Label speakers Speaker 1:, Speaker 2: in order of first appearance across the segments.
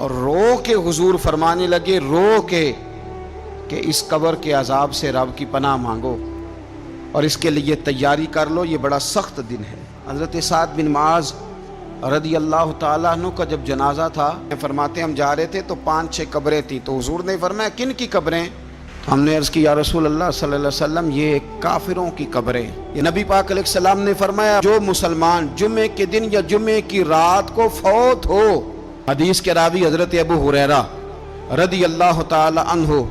Speaker 1: اور رو کے حضور فرمانے لگے، رو کے کہ اس قبر کے عذاب سے رب کی پناہ مانگو اور اس کے لیے تیاری کر لو، یہ بڑا سخت دن ہے۔ حضرت سعد بن معاذ رضی اللہ تعالیٰ عنہ کا جب جنازہ تھا، فرماتے ہم جا رہے تھے تو 5-6 قبریں تھیں، تو حضور نے فرمایا کن کی قبریں؟ ہم نے عرض کی یا رسول اللہ صلی اللہ علیہ وسلم یہ کافروں کی قبریں۔ یہ نبی پاک علیہ السلام نے فرمایا جو مسلمان جمعے کے دن یا جمعے کی رات کو فوت ہو، حدیث کے راوی حضرت ابو ہریرہ رضی اللہ تعالی عنہ،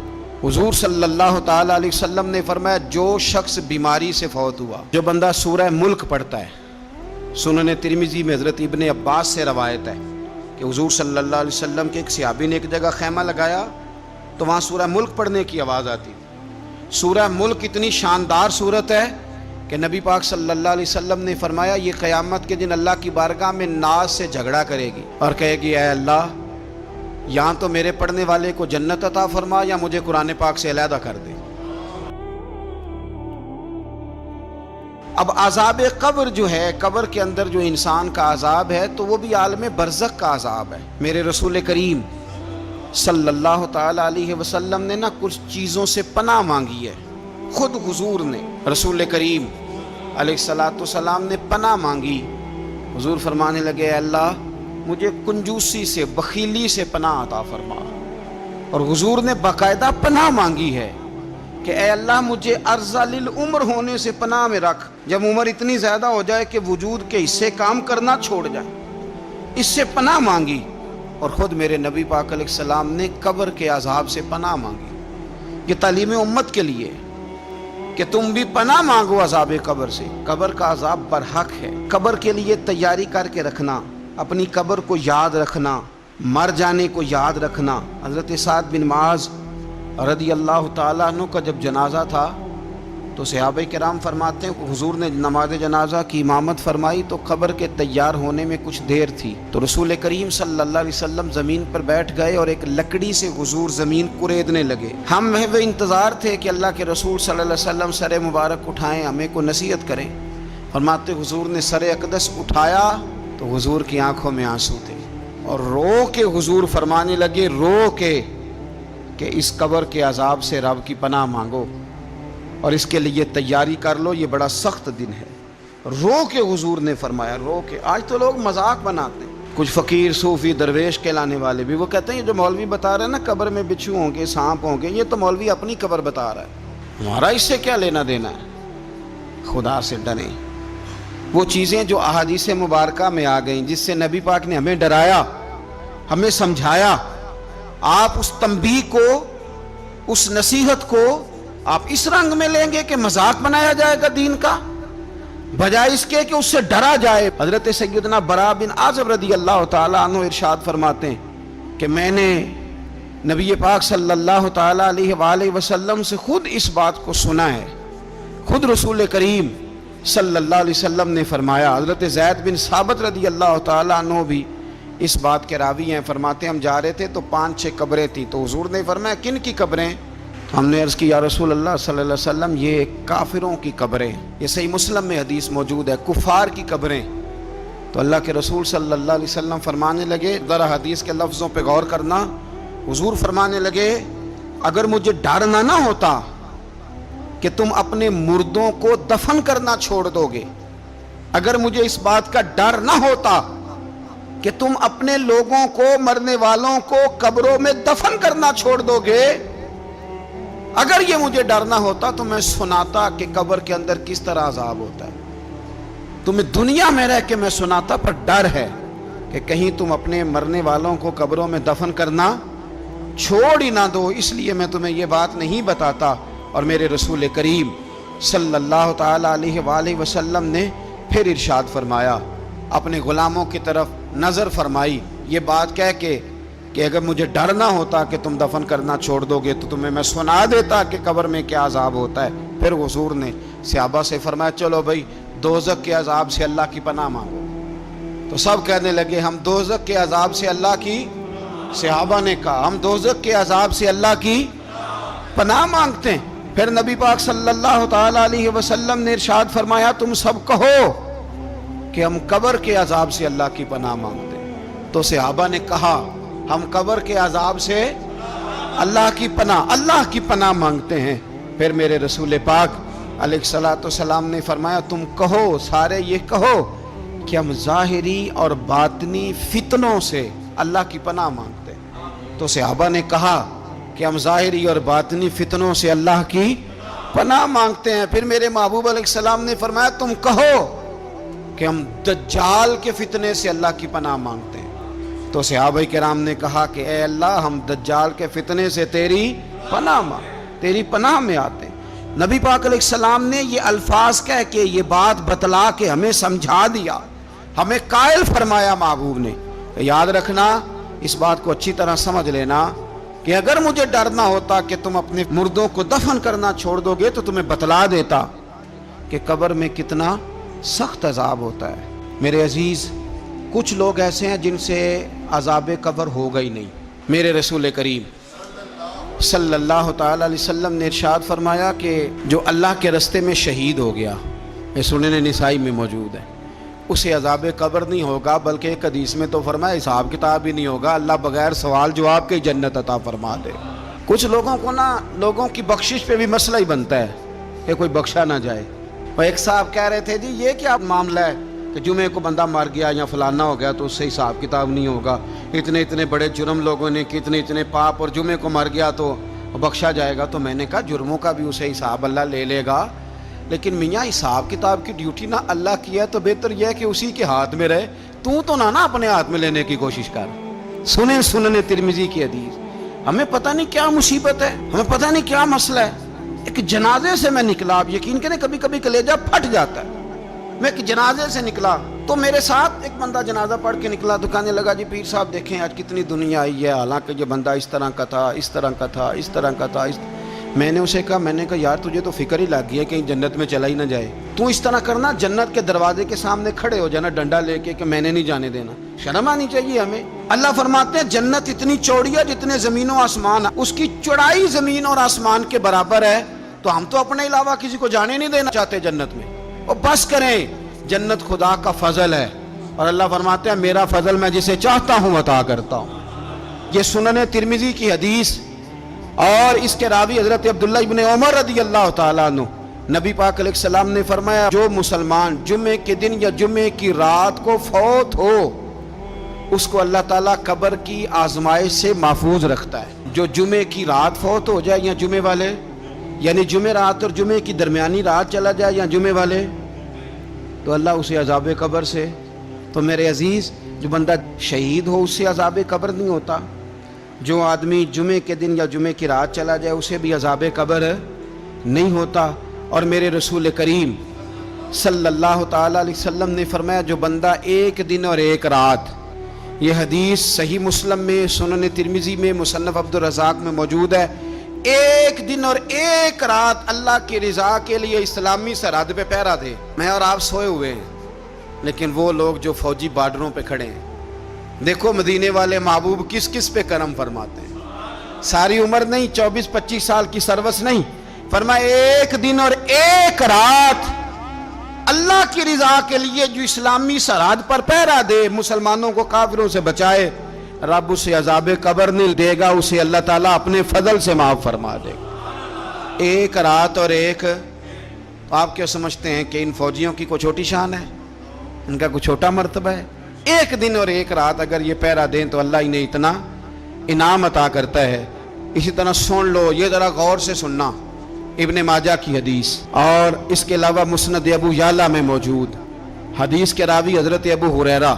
Speaker 1: حضور صلی اللہ تعالی علیہ وسلم نے فرمایا جو شخص بیماری سے فوت ہوا، جو بندہ سورہ ملک پڑھتا ہے، سنن ترمذی میں حضرت ابن عباس سے روایت ہے کہ حضور صلی اللہ علیہ وسلم کے ایک صحابی نے ایک جگہ خیمہ لگایا تو وہاں سورہ ملک پڑھنے کی آواز آتی تھی۔ سورہ ملک اتنی شاندار صورت ہے کہ نبی پاک صلی اللہ علیہ وسلم نے فرمایا یہ قیامت کے دن اللہ کی بارگاہ میں ناز سے جھگڑا کرے گی اور کہے گی اے اللہ یہاں تو میرے پڑھنے والے کو جنت عطا فرما یا مجھے قرآن پاک سے علیحدہ کر دے۔ اب عذاب قبر جو ہے، قبر کے اندر جو انسان کا عذاب ہے تو وہ بھی عالم برزخ کا عذاب ہے۔ میرے رسول کریم صلی اللہ تعالی علیہ وسلم نے کچھ چیزوں سے پناہ مانگی ہے، خود حضور نے، رسول کریم علیہ السلام نے پناہ مانگی۔ حضور فرمانے لگے اے اللہ مجھے کنجوسی سے، بخیلی سے پناہ عطا فرما، اور حضور نے باقاعدہ پناہ مانگی ہے کہ اے اللہ مجھے ارذل العمر ہونے سے پناہ میں رکھ، جب عمر اتنی زیادہ ہو جائے کہ وجود کے حصے کام کرنا چھوڑ جائیں، اس سے پناہ مانگی۔ اور خود میرے نبی پاک علیہ السلام نے قبر کے عذاب سے پناہ مانگی۔ یہ تعلیم امت کے لیے کہ تم بھی پناہ مانگو عذاب قبر سے۔ قبر کا عذاب برحق ہے، قبر کے لیے تیاری کر کے رکھنا، اپنی قبر کو یاد رکھنا، مر جانے کو یاد رکھنا۔ حضرت سعد بن معاذ رضی اللہ تعالیٰ عنہ کا جب جنازہ تھا تو صحابہ کرام فرماتے ہیں کہ حضور نے نماز جنازہ کی امامت فرمائی تو قبر کے تیار ہونے میں کچھ دیر تھی، تو رسول کریم صلی اللہ علیہ وسلم زمین پر بیٹھ گئے اور ایک لکڑی سے حضور زمین کریدنے لگے۔ ہم وہ انتظار تھے کہ اللہ کے رسول صلی اللہ علیہ وسلم سر مبارک اٹھائیں، ہمیں کو نصیحت کریں۔ فرماتے حضور نے سر اقدس اٹھایا تو حضور کی آنکھوں میں آنسو تھے، اور رو کے حضور فرمانے لگے، رو کے کہ اس قبر کے عذاب سے رب کی پناہ مانگو اور اس کے لیے تیاری کر لو، یہ بڑا سخت دن ہے۔ رو کے حضور نے فرمایا، رو کے۔ آج تو لوگ مذاق بناتے ہیں، کچھ فقیر صوفی درویش کہلانے والے بھی، وہ کہتے ہیں یہ جو مولوی بتا رہے ہیں نا قبر میں بچھو ہوں گے، سانپ ہوں گے، یہ تو مولوی اپنی قبر بتا رہا ہے، ہمارا اس سے کیا لینا دینا ہے۔ خدا سے ڈریں۔ وہ چیزیں جو احادیث مبارکہ میں آ گئیں، جس سے نبی پاک نے ہمیں ڈرایا، ہمیں سمجھایا، آپ اس تنبیہ کو، اس نصیحت کو آپ اس رنگ میں لیں گے کہ مذاق بنایا جائے گا دین کا، بجائے اس کے کہ اس سے ڈرا جائے۔ حضرت سیدنا براء بن عازب رضی اللہ تعالیٰ عنہ ارشاد فرماتے ہیں کہ میں نے نبی پاک صلی اللہ تعالیٰ علیہ وآلہ وسلم سے خود اس بات کو سنا ہے، خود رسول کریم صلی اللہ علیہ وسلم نے فرمایا۔ حضرت زید بن ثابت رضی اللہ تعالیٰ عنہ بھی اس بات کے راوی ہیں، فرماتے ہم جا رہے تھے تو 5-6 قبریں تھیں، تو حضور نے فرمایا کن کی قبریں؟ ہم نے عرض کی یا رسول اللہ صلی اللہ علیہ وسلم یہ کافروں کی قبریں۔ یہ صحیح مسلم میں حدیث موجود ہے، کفار کی قبریں۔ تو اللہ کے رسول صلی اللہ علیہ وسلم فرمانے لگے، ذرا حدیث کے لفظوں پہ غور کرنا، حضور فرمانے لگے اگر مجھے ڈر نہ ہوتا کہ تم اپنے مردوں کو دفن کرنا چھوڑ دو گے، اگر مجھے اس بات کا ڈر نہ ہوتا کہ تم اپنے لوگوں کو، مرنے والوں کو قبروں میں دفن کرنا چھوڑ دو گے، اگر یہ مجھے ڈر نہ ہوتا تو میں سناتا کہ قبر کے اندر کس طرح عذاب ہوتا ہے، تمہیں دنیا میں رہ کے میں سناتا، پر ڈر ہے کہ کہیں تم اپنے مرنے والوں کو قبروں میں دفن کرنا چھوڑ ہی نہ دو، اس لیے میں تمہیں یہ بات نہیں بتاتا۔ اور میرے رسول کریم صلی اللہ تعالی علیہ وآلہ وسلم نے پھر ارشاد فرمایا، اپنے غلاموں کی طرف نظر فرمائی، یہ بات کہہ کے کہ اگر مجھے ڈر نہ ہوتا کہ تم دفن کرنا چھوڑ دو گے تو تمہیں میں سنا دیتا کہ قبر میں کیا عذاب ہوتا ہے۔ پھر حضور نے صحابہ سے فرمایا چلو بھائی دوزخ کے عذاب سے اللہ کی پناہ مانگو، تو سب کہنے لگے ہم دوزخ کے عذاب سے اللہ کی، صحابہ نے کہا ہم دوزخ کے عذاب سے اللہ کی پناہ مانگتے ہیں۔ پھر نبی پاک صلی اللہ تعالی علیہ وسلم نے ارشاد فرمایا تم سب کہو کہ ہم قبر کے عذاب سے اللہ کی پناہ مانگتے ہیں۔ تو صحابہ نے کہا ہم قبر کے عذاب سے اللہ کی پناہ مانگتے ہیں۔ پھر میرے رسول پاک علیہ الصلوۃ والسلام نے فرمایا تم کہو، سارے یہ کہو کہ ہم ظاہری اور باطنی فتنوں سے اللہ کی پناہ مانگتے ہیں۔ تو صحابہ نے کہا کہ ہم ظاہری اور باطنی فتنوں سے اللہ کی پناہ مانگتے ہیں۔ پھر میرے محبوب علیہ السلام نے فرمایا تم کہو کہ ہم دجال کے فتنے سے اللہ کی پناہ مانگتے ہیں۔ تو صحابہ کرام نے کہا کہ اے اللہ ہم دجال کے فتنے سے تیری پناہ میں آتے ہیں۔ نبی پاک علیہ السلام نے یہ الفاظ کہہ کے یہ بات بتلا کے ہمیں سمجھا دیا، ہمیں قائل فرمایا محبوب نے۔ یاد رکھنا، اس بات کو اچھی طرح سمجھ لینا کہ اگر مجھے ڈر نہ ہوتا کہ تم اپنے مردوں کو دفن کرنا چھوڑ دو گے تو تمہیں بتلا دیتا کہ قبر میں کتنا سخت عذاب ہوتا ہے۔ میرے عزیز، کچھ لوگ ایسے ہیں جن سے عذاب قبر ہوگا ہی نہیں۔ میرے رسول کریم صلی اللہ تعالی علیہ وسلم نے ارشاد فرمایا کہ جو اللہ کے رستے میں شہید ہو گیا، یہ سنن نسائی میں موجود ہے، اسے عذاب قبر نہیں ہوگا، بلکہ ایک حدیث میں تو فرمایا حساب کتاب ہی نہیں ہوگا، اللہ بغیر سوال جواب کے جنت عطا فرما دے۔ کچھ لوگوں کو لوگوں کی بخشش پہ بھی مسئلہ ہی بنتا ہے کہ کوئی بخشا نہ جائے۔ اور ایک صاحب کہہ رہے تھے جی یہ کیا معاملہ ہے کہ جمعے کو بندہ مر گیا یا فلانا ہو گیا تو اس سے حساب کتاب نہیں ہوگا، اتنے بڑے جرم لوگوں نے کی، اتنے پاپ، اور جمعے کو مر گیا تو بخشا جائے گا۔ تو میں نے کہا جرموں کا بھی اسے حساب اللہ لے لے گا، لیکن میاں حساب کتاب کی ڈیوٹی نہ اللہ کی ہے تو بہتر یہ ہے کہ اسی کے ہاتھ میں رہے، تو نہ اپنے ہاتھ میں لینے کی کوشش کر۔ سنن ترمذی کی حدیث۔ ہمیں پتہ نہیں کیا مصیبت ہے، ہمیں پتہ نہیں کیا مسئلہ ہے۔ ایک جنازے سے میں نکلا، آپ یقین کریں کبھی کبھی کلیجہ پھٹ جاتا ہے۔ میں ایک جنازے سے نکلا تو میرے ساتھ ایک بندہ جنازہ پڑھ کے نکلا تو کہنے لگا جی پیر صاحب دیکھیں آج کتنی دنیا آئی ہے، حالانکہ یہ بندہ اس طرح کا تھا، اس طرح کا تھا، اس طرح کا تھا۔ میں نے اسے کہا یار تجھے تو فکر ہی لگ گئی ہے کہیں جنت میں چلا ہی نہ جائے، تو اس طرح کرنا جنت کے دروازے کے سامنے کھڑے ہو جانا ڈنڈا لے کے کہ میں نے نہیں جانے دینا۔ شرم آنی چاہیے ہمیں۔ اللہ فرماتے ہیں جنت اتنی چوڑی ہے جتنے زمین و آسمان، اس کی چوڑائی زمین اور آسمان کے برابر ہے، تو ہم تو اپنے علاوہ کسی کو جانے نہیں دینا چاہتے جنت میں۔ اور بس کریں، جنت خدا کا فضل ہے، اور اللہ فرماتے ہیں میرا فضل میں جسے چاہتا ہوں عطا کرتا ہوں۔ یہ سنن ترمذی کی حدیث، اور اس کے راوی حضرت عبداللہ ابن عمر رضی اللہ تعالیٰ عنہ، نبی پاک علیہ السلام نے فرمایا جو مسلمان جمعے کے دن یا جمعے کی رات کو فوت ہو اس کو اللہ تعالیٰ قبر کی آزمائش سے محفوظ رکھتا ہے۔ جو جمعے کی رات فوت ہو جائے یا جمعے والے، یعنی جمعے رات اور جمعے کی درمیانی رات چلا جائے یا جمعے والے، تو اللہ اسے عذاب قبر سے، تو میرے عزیز جو بندہ شہید ہو اس سے عذاب قبر نہیں ہوتا، جو آدمی جمعے کے دن یا جمعے کی رات چلا جائے اسے بھی عذاب قبر نہیں ہوتا۔ اور میرے رسول کریم صلی اللہ تعالیٰ علیہ وسلم نے فرمایا جو بندہ ایک دن اور ایک رات، یہ حدیث صحیح مسلم میں، سنن ترمذی میں، مصنف عبدالرزاق میں موجود ہے، ایک دن اور ایک رات اللہ کی رضا کے لیے اسلامی سرحد پہ پہرا دے۔ میں اور آپ سوئے ہوئے ہیں، لیکن وہ لوگ جو فوجی بارڈروں پہ کھڑے ہیں، دیکھو مدینے والے محبوب کس کس پہ کرم فرماتے ہیں۔ ساری عمر نہیں، 24-25 سال کی سروس نہیں، فرمایا ایک دن اور ایک رات اللہ کی رضا کے لیے جو اسلامی سرحد پر پہرا دے، مسلمانوں کو کافروں سے بچائے، رب اسے عذاب قبر نہیں دے گا، اسے اللہ تعالیٰ اپنے فضل سے معاف فرما دے گا۔ ایک رات اور ایک، آپ کیا سمجھتے ہیں کہ ان فوجیوں کی کوئی چھوٹی شان ہے، ان کا کوئی چھوٹا مرتبہ ہے؟ ایک دن اور ایک رات اگر یہ پہرا دیں تو اللہ انہیں اتنا انعام عطا کرتا ہے۔ اسی طرح سن لو، یہ ذرا غور سے سننا، ابن ماجہ کی حدیث، اور اس کے علاوہ مسند ابو یعلا میں موجود حدیث کے راوی حضرت ابو ہریرہ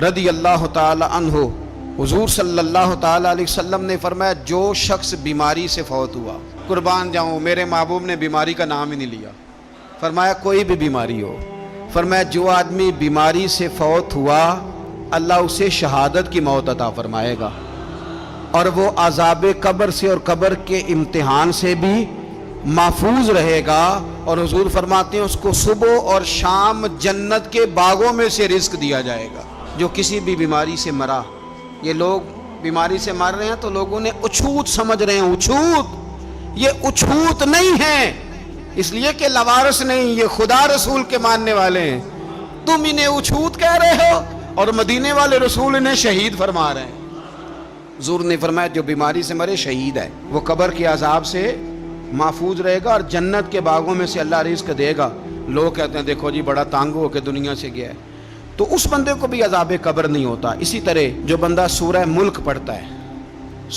Speaker 1: رضی اللہ تعالی عنہ، حضور صلی اللہ تعالی علیہ وسلم نے فرمایا جو شخص بیماری سے فوت ہوا، قربان جاؤں میرے محبوب نے بیماری کا نام ہی نہیں لیا، فرمایا کوئی بھی بیماری ہو، فرمایا جو آدمی بیماری سے فوت ہوا اللہ اسے شہادت کی موت عطا فرمائے گا، اور وہ عذاب قبر سے اور قبر کے امتحان سے بھی محفوظ رہے گا، اور حضور فرماتے ہیں اس کو صبح اور شام جنت کے باغوں میں سے رزق دیا جائے گا۔ جو کسی بھی بیماری سے مرا، یہ لوگ بیماری سے مر رہے ہیں تو لوگوں نے اچھوت سمجھ رہے ہیں، اچھوت، یہ اچھوت نہیں ہے، اس لیے کہ لوارث نہیں، یہ خدا رسول کے ماننے والے ہیں، تم انہیں اچھوت کہہ رہے ہو اور مدینے والے رسول انہیں شہید فرما رہے ہیں۔ حضور نے فرمایا جو بیماری سے مرے شہید ہے، وہ قبر کے عذاب سے محفوظ رہے گا اور جنت کے باغوں میں سے اللہ رزق دے گا۔ لوگ کہتے ہیں دیکھو جی بڑا تانگ ہو کے دنیا سے گیا ہے، تو اس بندے کو بھی عذاب قبر نہیں ہوتا۔ اسی طرح جو بندہ سورہ ملک پڑھتا ہے،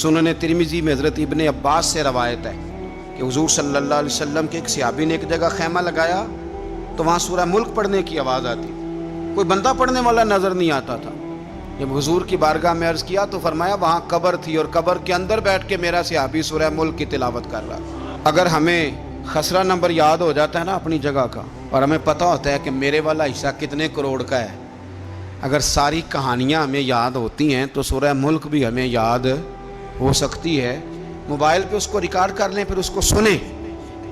Speaker 1: سنن ترمذی میں حضرت ابن عباس سے روایت ہے کہ حضور صلی اللہ علیہ وسلم کے ایک صحابی نے ایک جگہ خیمہ لگایا تو وہاں سورہ ملک پڑھنے کی آواز آتی، کوئی بندہ پڑھنے والا نظر نہیں آتا تھا۔ جب حضور کی بارگاہ میں عرض کیا تو فرمایا وہاں قبر تھی اور قبر کے اندر بیٹھ کے میرا صحابی سورہ ملک کی تلاوت کر رہا۔ اگر ہمیں خسرہ نمبر یاد ہو جاتا ہے نا اپنی جگہ کا، اور ہمیں پتہ ہوتا ہے کہ میرے والا حصہ کتنے کروڑ کا ہے، اگر ساری کہانیاں ہمیں یاد ہوتی ہیں تو سورہ ملک بھی ہمیں یاد ہو سکتی ہے۔ موبائل پہ اس کو ریکارڈ کر لیں، پھر اس کو سنیں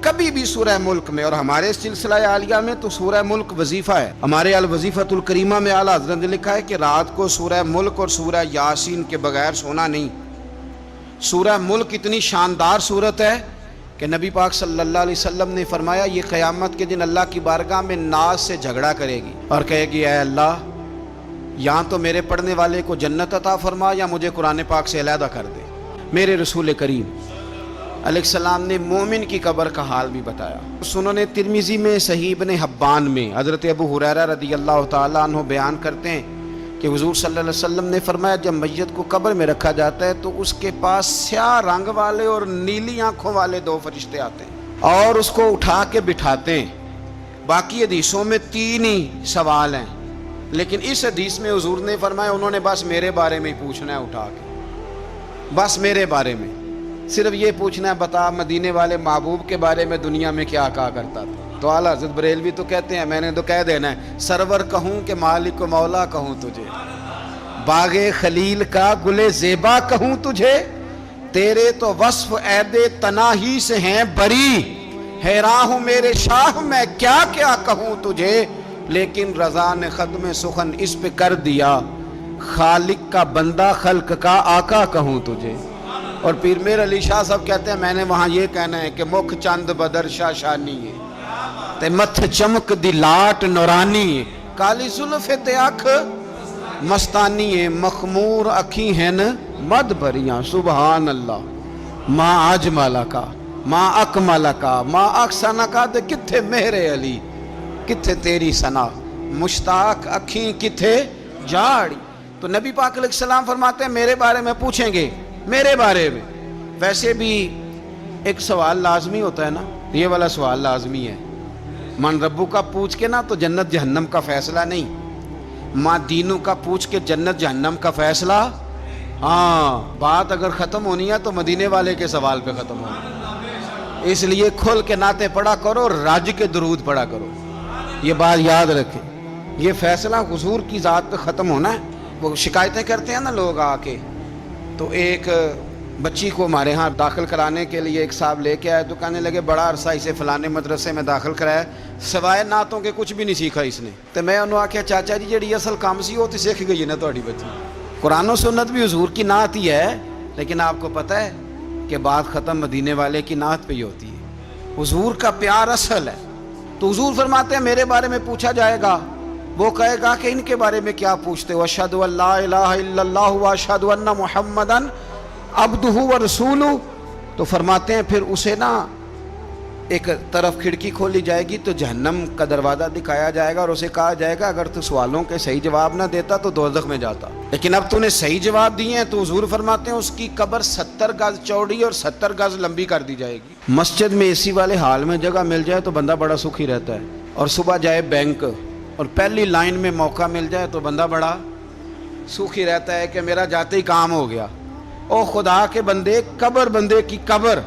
Speaker 1: کبھی بھی سورہ ملک میں۔ اور ہمارے سلسلہ عالیہ میں تو سورہ ملک وظیفہ ہے۔ ہمارے الوظیفۃ الکریمہ میں اعلیٰ حضرت نے لکھا ہے کہ رات کو سورہ ملک اور سورہ یاسین کے بغیر سونا نہیں۔ سورہ ملک اتنی شاندار صورت ہے کہ نبی پاک صلی اللہ علیہ وسلم نے فرمایا یہ قیامت کے دن اللہ کی بارگاہ میں ناز سے جھگڑا کرے گی اور کہے گی اے اللہ یا تو میرے پڑھنے والے کو جنت عطا فرما یا مجھے قرآن پاک سے علیحدہ کر دے۔ میرے رسول کریم علیہ السلام نے مومن کی قبر کا حال بھی بتایا۔ سنن ترمذی میں صحیح ابن حبان میں حضرت ابو ہریرہ رضی اللہ تعالیٰ عنہ بیان کرتے ہیں کہ حضور صلی اللہ علیہ وسلم نے فرمایا جب میت کو قبر میں رکھا جاتا ہے تو اس کے پاس سیاہ رنگ والے اور نیلی آنکھوں والے دو فرشتے آتے ہیں اور اس کو اٹھا کے بٹھاتے ہیں۔ باقی حدیثوں میں 3 ہی سوال ہیں، لیکن اس حدیث میں حضور نے فرمایا انہوں نے بس میرے بارے میں ہی پوچھنا ہے، اٹھا کے بس میرے بارے میں صرف یہ پوچھنا ہے بتا مدینے والے محبوب کے بارے میں دنیا میں کیا کہا کرتا تھا۔ تو اعلیٰ حضرت بریلوی تو کہتے ہیں میں نے تو کہہ دینا ہے سرور کہوں کہ مالک و مولا کہوں تجھے، باغ خلیل کا گل زیبا کہوں تجھے، تیرے تو وصف عید تناہی سے ہیں بری، حیران ہوں میرے شاہ میں کیا کیا کہوں تجھے، لیکن رضا نے ختم سخن اس پہ کر دیا، خالق کا بندہ خلق کا آقا کہوں تجھے۔ اور پیر میر علی شاہ صاحب کہتے ہیں میں نے وہاں یہ کہنا ہے کہ مکھ چند بدر شاہ شانی ہے تے متھ چمک دی لاٹ نورانی ہے، کالی زلف تے اکھ مستانی ہے، مخمور اکھی ہیں مد بھریاں، سبحان اللہ ما اجمل کا ما اکمل کا ما احسن کا، تے کتھے مہر علی کتھے تیری ثنا، مشتاق اکھیں کتھے جاڑی۔ تو نبی پاک علیہ السلام فرماتے ہیں میرے بارے میں پوچھیں گے، میرے بارے میں۔ ویسے بھی ایک سوال لازمی ہوتا ہے نا، یہ والا سوال لازمی ہے، من ربو کا پوچھ کے نا تو جنت جہنم کا فیصلہ نہیں، ماں دینوں کا پوچھ کے جنت جہنم کا فیصلہ۔ ہاں بات اگر ختم ہونی ہے تو مدینے والے کے سوال پہ ختم ہونی، اس لیے کھل کے نعتیں پڑھا کرو، راج کے درود پڑھا کرو، یہ بات یاد رکھیں۔ یہ فیصلہ حضور کی ذات پہ ختم ہونا ہے۔ وہ شکایتیں کرتے ہیں نا لوگ آ کے، تو ایک بچی کو ہمارے ہاں داخل کرانے کے لیے ایک صاحب لے کے آئے تو کہنے لگے بڑا عرصہ اسے فلانے مدرسے میں داخل کرایا، سوائے نعتوں کے کچھ بھی نہیں سیکھا اس نے۔ تو میں انہوں آکھیا چاچا جی جڑی اصل کام سی وہ تو سیکھ گئی نا تہاڈی بچی، قرآن و سنت بھی حضور کی نعت ہی ہے، لیکن آپ کو پتہ ہے کہ بات ختم مدینے والے کی نعت پہ ہی ہوتی ہے، حضور کا پیار اصل ہے۔ تو حضور فرماتے ہیں میرے بارے میں پوچھا جائے گا، وہ کہے گا کہ ان کے بارے میں کیا پوچھتے ہو، اشہد ان لا الہ الا اللہ واشہد ان محمدن عبدہ ورسولہ۔ تو فرماتے ہیں پھر اسے نا ایک طرف کھڑکی کھولی جائے گی تو جہنم کا دروازہ دکھایا جائے گا اور اسے کہا جائے گا اگر تو سوالوں کے صحیح جواب نہ دیتا تو دوزخ میں جاتا، لیکن اب تو نے صحیح جواب دیے ہیں۔ تو حضور فرماتے ہیں اس کی قبر 70 گز چوڑی اور 70 گز لمبی کر دی جائے گی۔ مسجد میں اے سی والے حال میں جگہ مل جائے تو بندہ بڑا سکھی رہتا ہے، اور صبح جائے بینک اور پہلی لائن میں موقع مل جائے تو بندہ بڑا سکھی رہتا ہے کہ میرا جاتے ہی کام ہو گیا۔ او خدا کے بندے، قبر بندے کی قبر،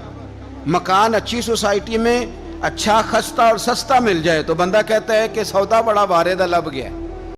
Speaker 1: مکان اچھی سوسائٹی میں اچھا خستہ اور سستا مل جائے تو بندہ کہتا ہے کہ سودا بڑا بارے دا لب گیا ہے۔